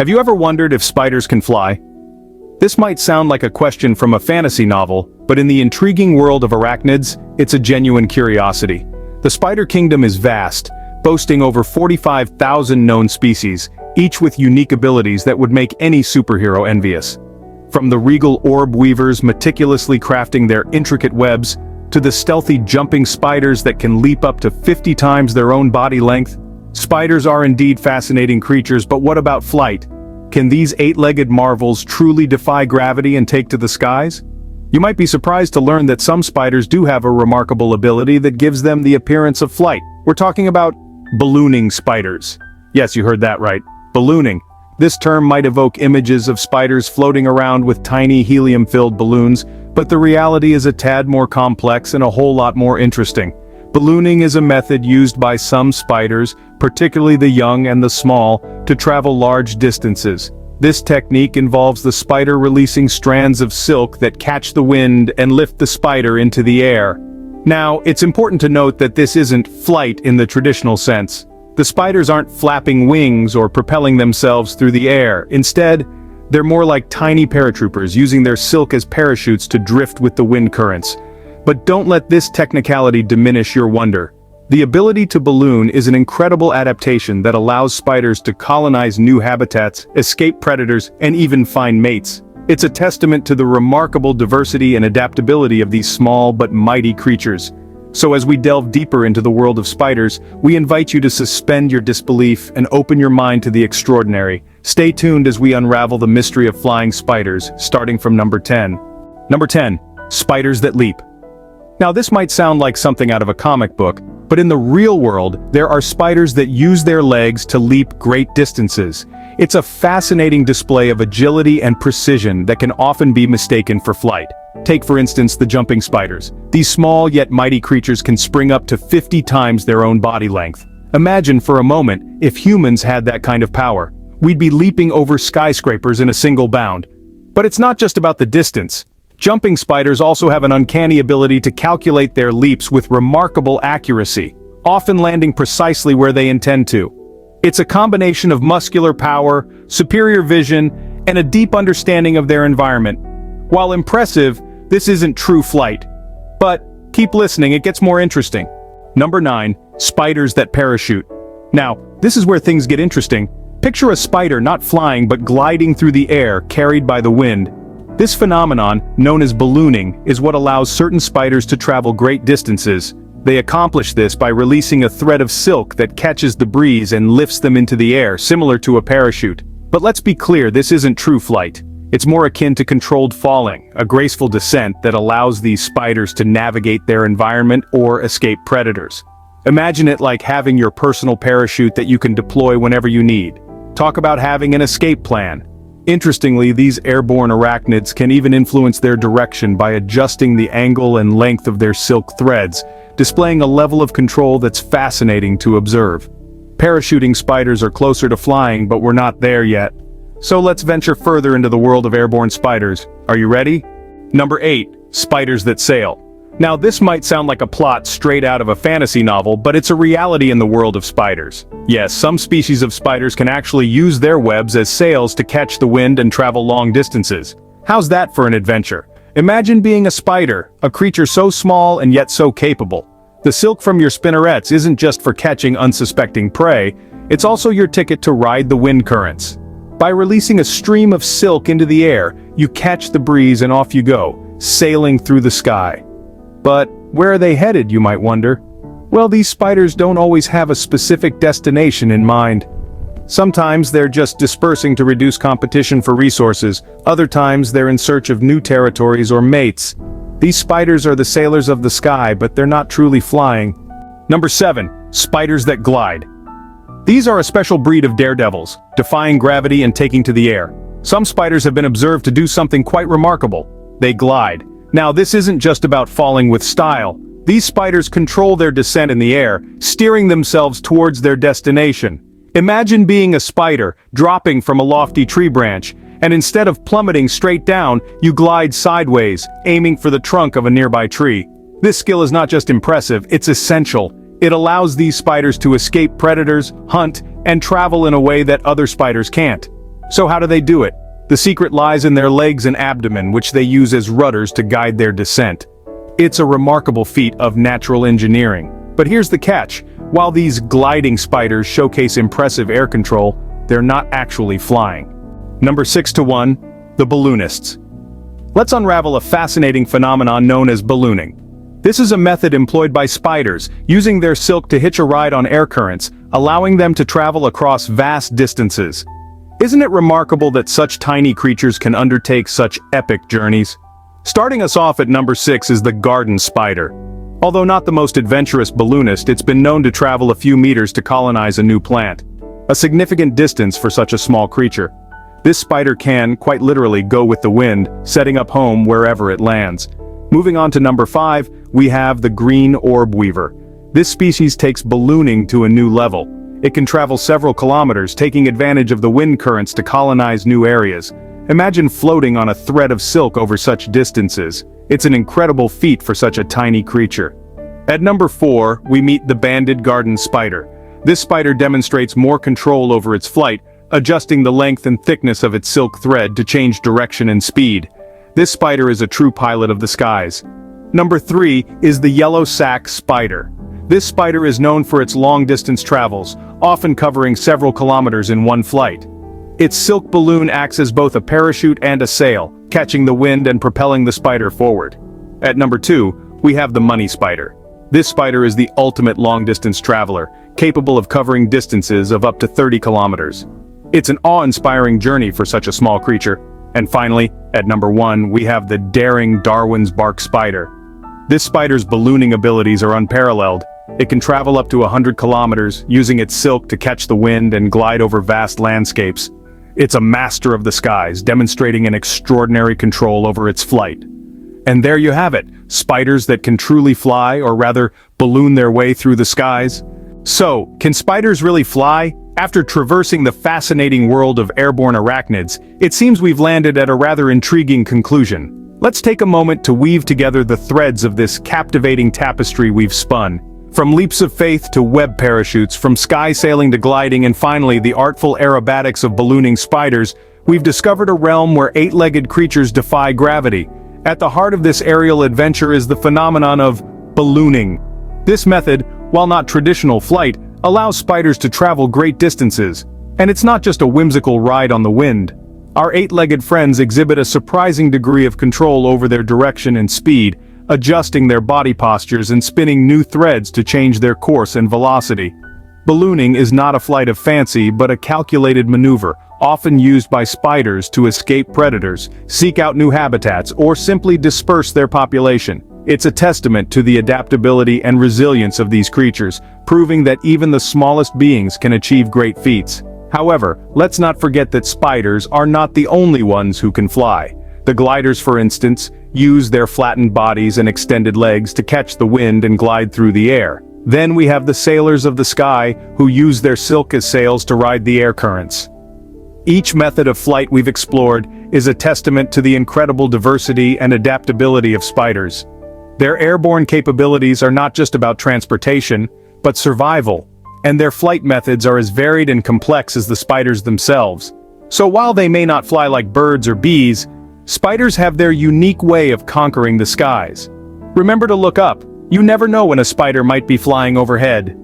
Have you ever wondered if spiders can fly? This might sound like a question from a fantasy novel, but in the intriguing world of arachnids, it's a genuine curiosity. The spider kingdom is vast, boasting over 45,000 known species, each with unique abilities that would make any superhero envious. From the regal orb weavers meticulously crafting their intricate webs, to the stealthy jumping spiders that can leap up to 50 times their own body length, spiders are indeed fascinating creatures, but what about flight? Can these eight-legged marvels truly defy gravity and take to the skies? You might be surprised to learn that some spiders do have a remarkable ability that gives them the appearance of flight. We're talking about ballooning spiders. Yes, you heard that right. Ballooning. This term might evoke images of spiders floating around with tiny helium-filled balloons, but the reality is a tad more complex and a whole lot more interesting. Ballooning is a method used by some spiders, particularly the young and the small, to travel large distances. This technique involves the spider releasing strands of silk that catch the wind and lift the spider into the air. Now, it's important to note that this isn't flight in the traditional sense. The spiders aren't flapping wings or propelling themselves through the air. Instead, they're more like tiny paratroopers, using their silk as parachutes to drift with the wind currents. But don't let this technicality diminish your wonder. The ability to balloon is an incredible adaptation that allows spiders to colonize new habitats, escape predators, and even find mates. It's a testament to the remarkable diversity and adaptability of these small but mighty creatures. So as we delve deeper into the world of spiders, we invite you to suspend your disbelief and open your mind to the extraordinary. Stay tuned as we unravel the mystery of flying spiders, starting from number 10. Number 10. Spiders that leap. Now this might sound like something out of a comic book, but in the real world, there are spiders that use their legs to leap great distances. It's a fascinating display of agility and precision that can often be mistaken for flight. Take for instance the jumping spiders. These small yet mighty creatures can spring up to 50 times their own body length. Imagine for a moment if humans had that kind of power. We'd be leaping over skyscrapers in a single bound. But it's not just about the distance. Jumping spiders also have an uncanny ability to calculate their leaps with remarkable accuracy, often landing precisely where they intend to. It's a combination of muscular power, superior vision, and a deep understanding of their environment. While impressive, this isn't true flight. But keep listening, it gets more interesting. Number 9. Spiders that parachute. Now, this is where things get interesting. Picture a spider not flying but gliding through the air, carried by the wind. This phenomenon, known as ballooning, is what allows certain spiders to travel great distances. They accomplish this by releasing a thread of silk that catches the breeze and lifts them into the air, similar to a parachute. But let's be clear, this isn't true flight. It's more akin to controlled falling, a graceful descent that allows these spiders to navigate their environment or escape predators. Imagine it like having your personal parachute that you can deploy whenever you need. Talk about having an escape plan. Interestingly, these airborne arachnids can even influence their direction by adjusting the angle and length of their silk threads, displaying a level of control that's fascinating to observe. Parachuting spiders are closer to flying, but we're not there yet. So let's venture further into the world of airborne spiders. Are you ready? Number 8. Spiders that sail. Now this might sound like a plot straight out of a fantasy novel, but it's a reality in the world of spiders. Yes, some species of spiders can actually use their webs as sails to catch the wind and travel long distances. How's that for an adventure? Imagine being a spider, a creature so small and yet so capable. The silk from your spinnerets isn't just for catching unsuspecting prey, it's also your ticket to ride the wind currents. By releasing a stream of silk into the air, you catch the breeze and off you go, sailing through the sky. But where are they headed, you might wonder? Well, these spiders don't always have a specific destination in mind. Sometimes they're just dispersing to reduce competition for resources, other times they're in search of new territories or mates. These spiders are the sailors of the sky, but they're not truly flying. Number 7. Spiders that glide. These are a special breed of daredevils, defying gravity and taking to the air. Some spiders have been observed to do something quite remarkable. They glide. Now this isn't just about falling with style. These spiders control their descent in the air, steering themselves towards their destination. Imagine being a spider, dropping from a lofty tree branch, and instead of plummeting straight down, you glide sideways, aiming for the trunk of a nearby tree. This skill is not just impressive, it's essential. It allows these spiders to escape predators, hunt, and travel in a way that other spiders can't. So how do they do it? The secret lies in their legs and abdomen, which they use as rudders to guide their descent. It's a remarkable feat of natural engineering. But here's the catch. While these gliding spiders showcase impressive air control, they're not actually flying. Number 6 to 1, the balloonists. Let's unravel a fascinating phenomenon known as ballooning. This is a method employed by spiders, using their silk to hitch a ride on air currents, allowing them to travel across vast distances. Isn't it remarkable that such tiny creatures can undertake such epic journeys? Starting us off at number 6 is the garden spider. Although not the most adventurous balloonist, it's been known to travel a few meters to colonize a new plant. A significant distance for such a small creature. This spider can, quite literally, go with the wind, setting up home wherever it lands. Moving on to number 5, we have the green orb weaver. This species takes ballooning to a new level. It can travel several kilometers, taking advantage of the wind currents to colonize new areas. Imagine floating on a thread of silk over such distances. It's an incredible feat for such a tiny creature. At number 4, we meet the banded garden spider. This spider demonstrates more control over its flight, adjusting the length and thickness of its silk thread to change direction and speed. This spider is a true pilot of the skies. Number 3 is the yellow sac spider. This spider is known for its long-distance travels, often covering several kilometers in one flight. Its silk balloon acts as both a parachute and a sail, catching the wind and propelling the spider forward. At number 2, we have the money spider. This spider is the ultimate long-distance traveler, capable of covering distances of up to 30 kilometers. It's an awe-inspiring journey for such a small creature. And finally, at number 1, we have the daring Darwin's bark spider. This spider's ballooning abilities are unparalleled. It can travel up to 100 kilometers, using its silk to catch the wind and glide over vast landscapes. It's a master of the skies, demonstrating an extraordinary control over its flight. And there you have it, spiders that can truly fly, or rather, balloon their way through the skies. So, can spiders really fly? After traversing the fascinating world of airborne arachnids, it seems we've landed at a rather intriguing conclusion. Let's take a moment to weave together the threads of this captivating tapestry we've spun. From leaps of faith to web parachutes, from sky sailing to gliding, and finally the artful aerobatics of ballooning spiders, we've discovered a realm where eight-legged creatures defy gravity. At the heart of this aerial adventure is the phenomenon of ballooning. This method, while not traditional flight, allows spiders to travel great distances. And it's not just a whimsical ride on the wind. Our eight-legged friends exhibit a surprising degree of control over their direction and speed, adjusting their body postures and spinning new threads to change their course and velocity. Ballooning is not a flight of fancy but a calculated maneuver, often used by spiders to escape predators, seek out new habitats, or simply disperse their population. It's a testament to the adaptability and resilience of these creatures, proving that even the smallest beings can achieve great feats. However, let's not forget that spiders are not the only ones who can fly. The gliders, for instance, use their flattened bodies and extended legs to catch the wind and glide through the air. Then we have the sailors of the sky, who use their silk as sails to ride the air currents. Each method of flight we've explored is a testament to the incredible diversity and adaptability of spiders. Their airborne capabilities are not just about transportation, but survival, and their flight methods are as varied and complex as the spiders themselves. So while they may not fly like birds or bees, spiders have their unique way of conquering the skies. Remember to look up. You never know when a spider might be flying overhead.